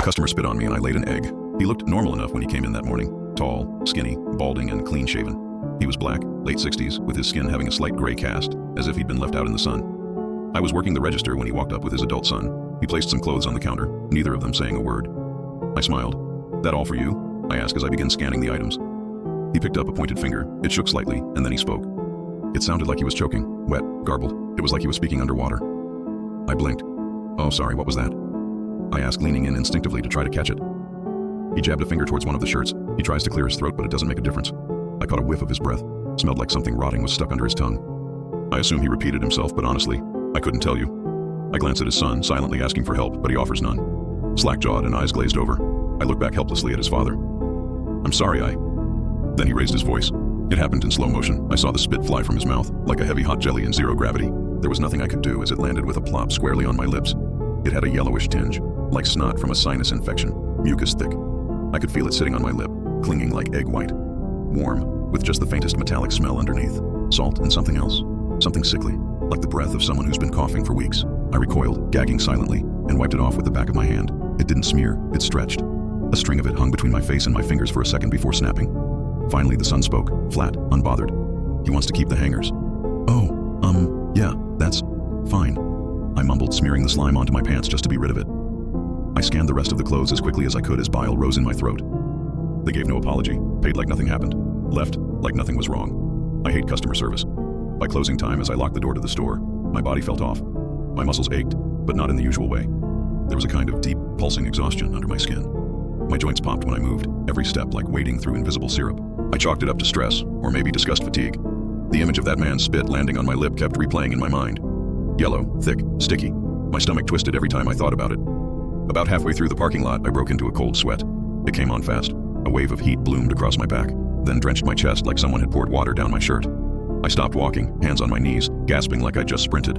customer spit on me and I laid an egg. He looked normal enough when he came in that morning. Tall, skinny, balding, and clean-shaven. He was black, late 60s, with his skin having a slight gray cast, as if he'd been left out in the sun. I was working the register when he walked up with his adult son. He placed some clothes on the counter, neither of them saying a word. I smiled. "That all for you?" I asked as I began scanning the items. He picked up a pointed finger. It shook slightly, and then he spoke. It sounded like he was choking, wet, garbled. It was like he was speaking underwater. I blinked. "Oh, sorry, what was that?" I asked, leaning in instinctively to try to catch it. He jabbed a finger towards one of the shirts. He tries to clear his throat, but it doesn't make a difference. I caught a whiff of his breath. Smelled like something rotting was stuck under his tongue. I assume he repeated himself, but honestly, I couldn't tell you. I glance at his son, silently asking for help, but he offers none. Slack-jawed and eyes glazed over. I look back helplessly at his father. "I'm sorry, Then he raised his voice. It happened in slow motion. I saw the spit fly from his mouth, like a heavy hot jelly in zero gravity. There was nothing I could do as it landed with a plop squarely on my lips. It had a yellowish tinge, like snot from a sinus infection, mucus thick. I could feel it sitting on my lip, clinging like egg white. Warm, with just the faintest metallic smell underneath. Salt and something else. Something sickly, like the breath of someone who's been coughing for weeks. I recoiled, gagging silently, and wiped it off with the back of my hand. It didn't smear, it stretched. A string of it hung between my face and my fingers for a second before snapping. Finally, the son spoke, flat, unbothered. He wants to keep the hangers. "Oh, yeah, that's fine." I mumbled, smearing the slime onto my pants just to be rid of it. I scanned the rest of the clothes as quickly as I could as bile rose in my throat. They gave no apology, paid like nothing happened, left like nothing was wrong. I hate customer service. By closing time, as I locked the door to the store, my body felt off. My muscles ached, but not in the usual way. There was a kind of deep, pulsing exhaustion under my skin. My joints popped when I moved, every step like wading through invisible syrup. I chalked it up to stress, or maybe disgust fatigue. The image of that man's spit landing on my lip kept replaying in my mind. Yellow, thick, sticky. My stomach twisted every time I thought about it. About halfway through the parking lot, I broke into a cold sweat. It came on fast. A wave of heat bloomed across my back, then drenched my chest like someone had poured water down my shirt. I stopped walking, hands on my knees, gasping like I just sprinted.